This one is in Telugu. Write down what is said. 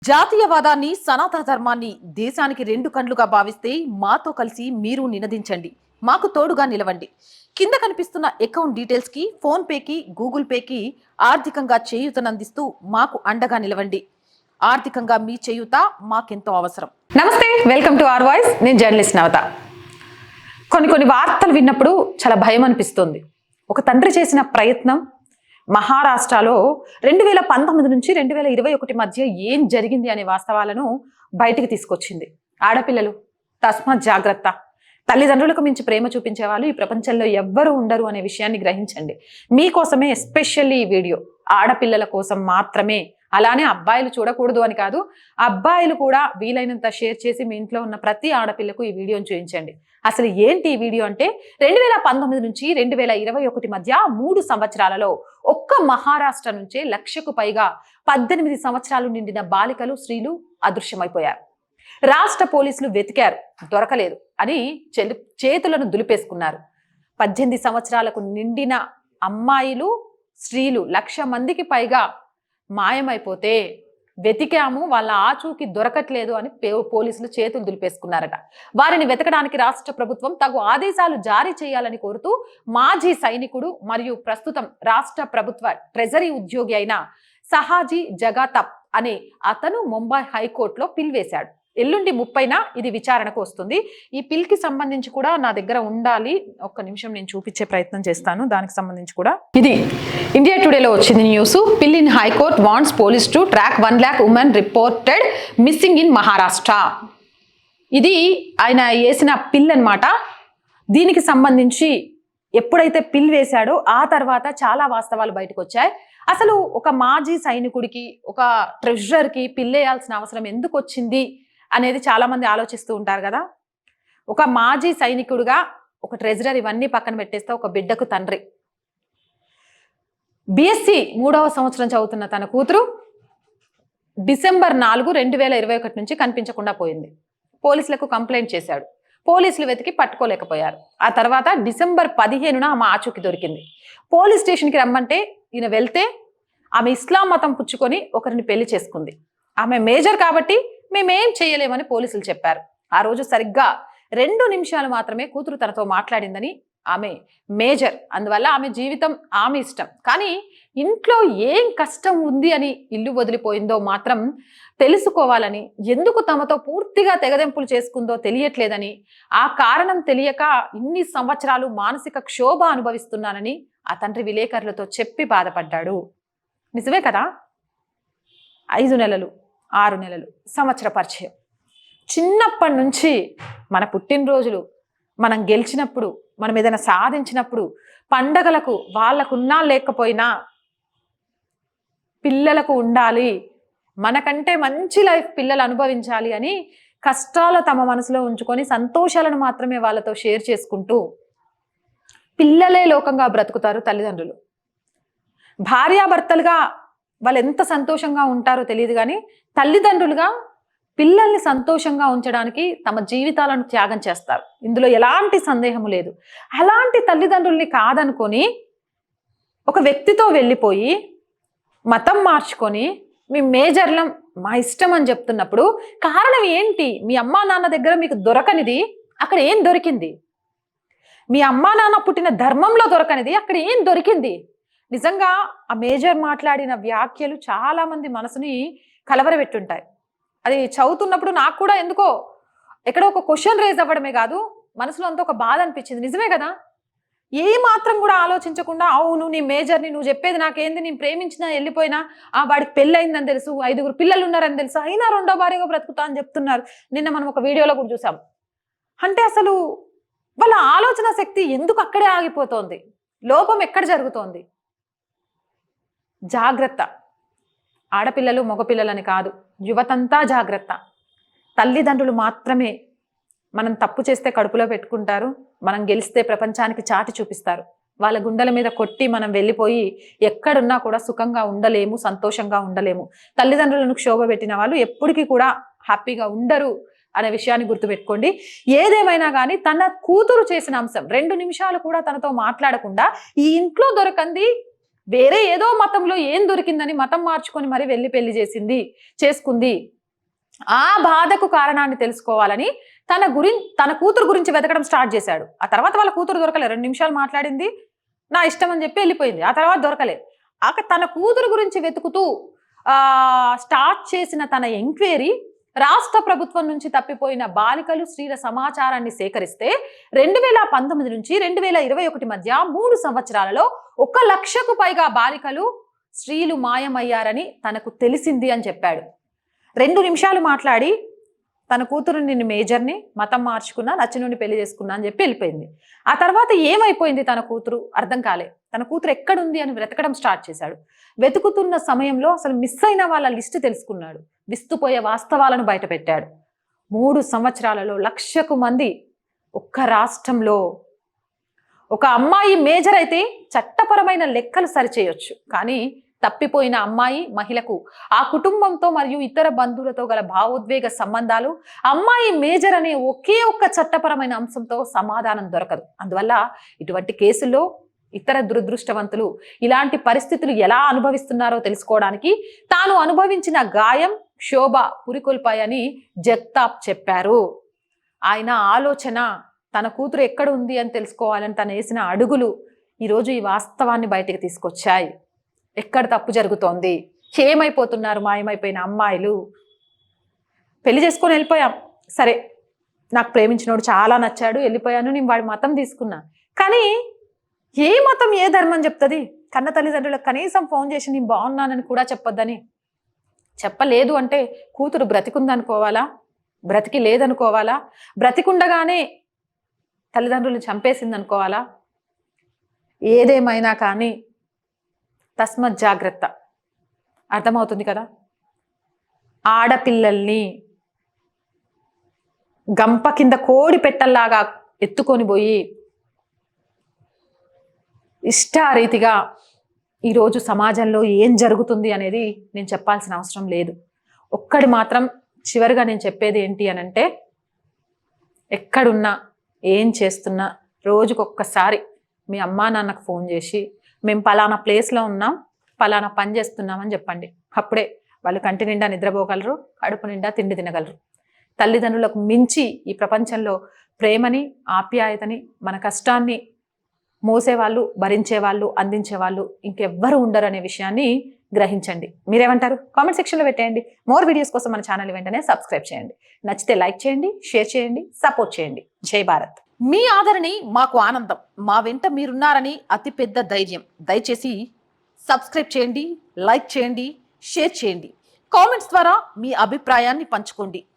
జాతీయవాదాన్ని సనాతన ధర్మాన్ని దేశానికి రెండు కండ్లుగా భావిస్తే మాతో కలిసి మీరు నినదించండి, మాకు తోడుగా నిలవండి. కింద కనిపిస్తున్న అకౌంట్ డీటెయిల్స్ కి, ఫోన్ పేకి, గూగుల్ పేకి ఆర్థికంగా చేయూతనందిస్తూ మాకు అండగా నిలవండి. ఆర్థికంగా మీ చేయూత మాకెంతో అవసరం. నమస్తే, వెల్కమ్ టు అవర్ వాయిస్. నేను జర్నలిస్ట్ నవత. కొన్ని వార్తలు విన్నప్పుడు చాలా భయం అనిపిస్తుంది. ఒక తండ్రి చేసిన ప్రయత్నం మహారాష్ట్రలో 2019 నుంచి 2021 మధ్య ఏం జరిగింది అనే వాస్తవాలను బయటికి తీసుకొచ్చింది. ఆడపిల్లలు తస్మాత్ జాగ్రత్త. తల్లిదండ్రులకు మించి ప్రేమ చూపించే వాళ్ళు ఈ ప్రపంచంలో ఎవ్వరూ ఉండరు అనే విషయాన్ని గ్రహించండి. మీకోసమే ఎస్పెషల్లీ ఈ వీడియో. ఆడపిల్లల కోసం మాత్రమే. అలానే అబ్బాయిలు చూడకూడదు అని కాదు, అబ్బాయిలు కూడా వీలైనంత షేర్ చేసి మీ ఇంట్లో ఉన్న ప్రతి ఆడపిల్లకు ఈ వీడియోని చూపించండి. అసలు ఏంటి ఈ వీడియో అంటే, 2019 నుంచి 2021 మధ్య 3 సంవత్సరాలలో ఒక్క మహారాష్ట్ర నుంచే 1,00,000కు పైగా 18 సంవత్సరాలు నిండిన బాలికలు, స్త్రీలు అదృశ్యమైపోయారు. రాష్ట్ర పోలీసులు వెతికారు, దొరకలేదు అని చేతులను దులిపేసుకున్నారు. 18 సంవత్సరాలకు నిండిన అమ్మాయిలు, స్త్రీలు 1,00,000 మందికి పైగా మాయమైపోతే వెతికాము, వాళ్ళ ఆచూకీ దొరకట్లేదు అని పోలీసులు చేతులు దులిపేసుకున్నారట. వారిని వెతకడానికి రాష్ట్ర ప్రభుత్వం తగు ఆదేశాలు జారీ చేయాలని కోరుతూ మాజీ సైనికుడు మరియు ప్రస్తుతం రాష్ట్ర ప్రభుత్వ ట్రెజరీ ఉద్యోగి అయిన సహాజీ జగాతప్ అనే అతను ముంబై హైకోర్టులో పిల్ వేశాడు. ఎల్లుండి 30న ఇది విచారణకు వస్తుంది. ఈ పిల్కి సంబంధించి కూడా నా దగ్గర ఉండాలి. ఒక్క నిమిషం నేను చూపించే ప్రయత్నం చేస్తాను. దానికి సంబంధించి కూడా ఇది ఇండియా టుడేలో వచ్చింది న్యూస్. పిల్ in high court wants police to track 1,00,000 women reported missing in Maharashtra. ఇది ఆయన వేసిన పిల్ అన్నమాట. దీనికి సంబంధించి ఎప్పుడైతే పిల్ వేశాడో ఆ తర్వాత చాలా వాస్తవాలు బయటకు వచ్చాయి. అసలు ఒక మాజీ సైనికుడికి, ఒక ట్రెజరర్కి పిల్లేయాల్సిన అవసరం ఎందుకు వచ్చింది అనేది చాలా మంది ఆలోచిస్తూ ఉంటారు కదా. ఒక మాజీ సైనికుడిగా, ఒక ట్రెజరర్, ఇవన్నీ పక్కన పెట్టేస్తే ఒక బిడ్డకు తండ్రి, బిఎస్సి 3వ సంవత్సరం చదువుతున్న తన కూతురు డిసెంబర్ 4, 2021 నుంచి కనిపించకుండా పోయింది. పోలీసులకు కంప్లైంట్ చేశాడు. పోలీసులు వెతికి పట్టుకోలేకపోయారు. ఆ తర్వాత డిసెంబర్ 15న ఆమె ఆచూకీ దొరికింది. పోలీస్ స్టేషన్కి రమ్మంటే ఈయన వెళ్తే ఆమె ఇస్లాం మతం పుచ్చుకొని ఒకరిని పెళ్లి చేసుకుంది. ఆమె మేజర్ కాబట్టి మేమేం చేయలేమని పోలీసులు చెప్పారు. ఆ రోజు సరిగ్గా 2 నిమిషాలు మాత్రమే కూతురు తనతో మాట్లాడిందని. ఆమె మేజర్, అందువల్ల ఆమె జీవితం ఆమె ఇష్టం. కానీ ఇంట్లో ఏం కష్టం ఉంది అని ఇల్లు వదిలిపోయిందో మాత్రం తెలుసుకోవాలని, ఎందుకు తమతో పూర్తిగా తెగదెంపులు చేసుకుందో తెలియట్లేదని, ఆ కారణం తెలియక ఇన్ని సంవత్సరాలు మానసిక క్షోభ అనుభవిస్తున్నానని ఆ తండ్రి విలేకరులతో చెప్పి బాధపడ్డాడు. నిజమే కదా. 5 నెలలు, 6 నెలలు, సంవత్సర పరిచయం. చిన్నప్పటి నుంచి మన పుట్టినరోజులు, మనం గెలిచినప్పుడు, మనం ఏదైనా సాధించినప్పుడు, పండగలకు వాళ్ళకున్నా లేకపోయినా పిల్లలకు ఉండాలి, మనకంటే మంచి లైఫ్ పిల్లలు అనుభవించాలి అని కష్టాలు తమ మనసులో ఉంచుకొని సంతోషాలను మాత్రమే వాళ్ళతో షేర్ చేసుకుంటూ పిల్లలే లోకంగా బ్రతుకుతారు తల్లిదండ్రులు. భార్యాభర్తలుగా వాళ్ళు ఎంత సంతోషంగా ఉంటారో తెలియదు, కానీ తల్లిదండ్రులుగా పిల్లల్ని సంతోషంగా ఉంచడానికి తమ జీవితాలను త్యాగం చేస్తారు. ఇందులో ఎలాంటి సందేహము లేదు. అలాంటి తల్లిదండ్రుల్ని కాదనుకొని ఒక వ్యక్తితో వెళ్ళిపోయి మతం మార్చుకొని మీ మేజర్లం, మా ఇష్టం అని చెప్తున్నప్పుడు కారణం ఏంటి? మీ అమ్మా నాన్న దగ్గర మీకు దొరకనిది అక్కడ ఏం దొరికింది? మీ అమ్మా నాన్న పుట్టిన ధర్మంలో దొరకనిది అక్కడ ఏం దొరికింది? నిజంగా ఆ మేజర్ మాట్లాడిన వ్యాఖ్యలు చాలా మంది మనసుని కలవరపెట్టుంటాయి. అది చదువుతున్నప్పుడు నాకు కూడా ఎందుకో ఎక్కడో ఒక క్వశ్చన్ రేజ్ అవ్వడమే కాదు, మనసులో అంతా ఒక బాధ అనిపించింది. నిజమే కదా. ఏ మాత్రం కూడా ఆలోచించకుండా, అవును నీ మేజర్ని, నువ్వు చెప్పేది నాకేంది, నేను ప్రేమించినా వెళ్ళిపోయినా, వాడికి పెళ్ళయిందని తెలుసు, 5 పిల్లలు ఉన్నారని తెలుసు, అయినా 2వ భార్యగా బ్రతుకుతా అని చెప్తున్నారు. నిన్న మనం ఒక వీడియోలో కూడా చూసాం. అంటే అసలు వాళ్ళ ఆలోచన శక్తి ఎందుకు అక్కడే ఆగిపోతోంది? లోపం ఎక్కడ జరుగుతోంది? జాగ్రత్త. ఆడపిల్లలు, మగపిల్లలని కాదు, యువతంతా జాగ్రత్త. తల్లిదండ్రులు మాత్రమే మనం తప్పు చేస్తే కడుపులో పెట్టుకుంటారు, మనం గెలిస్తే ప్రపంచానికి చాటి చూపిస్తారు. వాళ్ళ గుండెల మీద కొట్టి మనం వెళ్ళిపోయి ఎక్కడున్నా కూడా సుఖంగా ఉండలేము, సంతోషంగా ఉండలేము. తల్లిదండ్రులను క్షోభ పెట్టిన వాళ్ళు ఎప్పటికీ కూడా హ్యాపీగా ఉండరు అనే విషయాన్ని గుర్తుపెట్టుకోండి. ఏదేమైనా కానీ తన కూతురు చేసిన అంశం, 2 నిమిషాలు కూడా తనతో మాట్లాడకుండా ఈ ఇంట్లో దొరకంది వేరే ఏదో మతంలో ఏం దొరికిందని మతం మార్చుకొని మరి వెళ్ళి పెళ్లి చేసుకుంది. ఆ బాధకు కారణాన్ని తెలుసుకోవాలని తన కూతురు గురించి వెతకడం స్టార్ట్ చేశాడు. ఆ తర్వాత వాళ్ళ కూతురు దొరకలే. 2 నిమిషాలు మాట్లాడింది, నా ఇష్టం అని చెప్పి వెళ్ళిపోయింది. ఆ తర్వాత దొరకలే. తన కూతురు గురించి వెతుకుతూ స్టార్ట్ చేసిన తన ఎంక్వైరీ రాష్ట్ర ప్రభుత్వం నుంచి తప్పిపోయిన బాలికలు స్త్రీల సమాచారాన్ని సేకరిస్తే 2019 నుంచి 2021 మధ్య 3 సంవత్సరాలలో 1 లక్షకు పైగా బాలికలు స్త్రీలు మాయమయ్యారని తనకు తెలిసింది అని చెప్పాడు. 2 నిమిషాలు మాట్లాడి తన కూతురు నిన్ను మేజర్ని, మతం మార్చుకున్నా, నచ్చినుండి పెళ్లి చేసుకున్నా అని చెప్పి వెళ్ళిపోయింది. ఆ తర్వాత ఏమైపోయింది తన కూతురు అర్థం కాలే. తన కూతురు ఎక్కడుంది అని వెతకడం స్టార్ట్ చేశాడు. వెతుకుతున్న సమయంలో అసలు మిస్ అయిన వాళ్ళ లిస్టు తెలుసుకున్నాడు. విస్తుపోయే వాస్తవాలను బయటపెట్టాడు. 3 సంవత్సరాలలో 1 లక్షకు మంది ఒక్క రాష్ట్రంలో. ఒక అమ్మాయి మేజర్ అయితే చట్టపరమైన లెక్కలు సరిచేయొచ్చు, కానీ తప్పిపోయిన అమ్మాయి మహిళకు ఆ కుటుంబంతో మరియు ఇతర బంధువులతో గల భావోద్వేగ సంబంధాలు, అమ్మాయి మేజర్ అనే ఒకే ఒక్క చట్టపరమైన అంశంతో సమాధానం దొరకదు. అందువల్ల ఇటువంటి కేసుల్లో ఇతర దురదృష్టవంతులు ఇలాంటి పరిస్థితులు ఎలా అనుభవిస్తున్నారో తెలుసుకోవడానికి తాను అనుభవించిన గాయం, క్షోభ పురికొల్పాయని జగతాప్ చెప్పారు. ఆయన ఆలోచన తన కూతురు ఎక్కడ ఉంది అని తెలుసుకోవాలని తను వేసిన అడుగులు ఈరోజు ఈ వాస్తవాన్ని బయటకు తీసుకొచ్చాయి. ఎక్కడ తప్పు జరుగుతోంది, ఏమైపోతున్నారు మాయమైపోయిన అమ్మాయిలు. పెళ్లి చేసుకొని వెళ్ళిపోయాం, సరే నాకు ప్రేమించినోడు చాలా నచ్చాడు, వెళ్ళిపోయాను, నేను వాడి మతం తీసుకున్నా. కానీ ఏ మతం ఏ ధర్మం చెప్తుంది కన్న తల్లిదండ్రులకు కనీసం ఫోన్ చేసి నేను బాగున్నానని కూడా చెప్పొద్దని? చెప్పలేదు అంటే కూతురు బ్రతికుందనుకోవాలా, బ్రతికి లేదనుకోవాలా, బ్రతికుండగానే తల్లిదండ్రులు చంపేసింది అనుకోవాలా? ఏదేమైనా కానీ తస్మత్ జాగ్రత్త. అర్థమవుతుంది కదా? ఆడపిల్లల్ని గంప కింద కోడి పెట్టల్లాగా ఎత్తుకొని పోయి ఇష్టారీతిగా ఈరోజు సమాజంలో ఏం జరుగుతుంది అనేది నేను చెప్పాల్సిన అవసరం లేదు. ఒక్కడి మాత్రం చివరిగా నేను చెప్పేది ఏంటి అనంటే, ఎక్కడున్నా ఏం చేస్తున్నా రోజుకొక్కసారి మీ అమ్మా నాన్నకు ఫోన్ చేసి మేము పలానా ప్లేస్లో ఉన్నాం, పలానా పని చేస్తున్నామని చెప్పండి. అప్పుడే వాళ్ళు కంటి నిండా నిద్రపోగలరు, కడుపు నిండా తిండి తినగలరు. తల్లిదండ్రులకు మించి ఈ ప్రపంచంలో ప్రేమని, ఆప్యాయతని, మన కష్టాన్ని మోసేవాళ్ళు, భరించేవాళ్ళు, అందించేవాళ్ళు ఇంకెవ్వరు ఉండరు అనే విషయాన్ని గ్రహించండి. మీరేమంటారు? కామెంట్ సెక్షన్లో పెట్టేయండి. మోర్ వీడియోస్ కోసం మన ఛానల్ వెంటనే సబ్స్క్రైబ్ చేయండి. నచ్చితే లైక్ చేయండి, షేర్ చేయండి, సపోర్ట్ చేయండి. జై భారత్. మీ ఆదరణి మాకు ఆనందం. మా వెంట మీరున్నారని అతిపెద్ద ధైర్యం. దయచేసి సబ్స్క్రైబ్ చేయండి, లైక్ చేయండి, షేర్ చేయండి. కామెంట్స్ ద్వారా మీ అభిప్రాయాన్ని పంచుకోండి.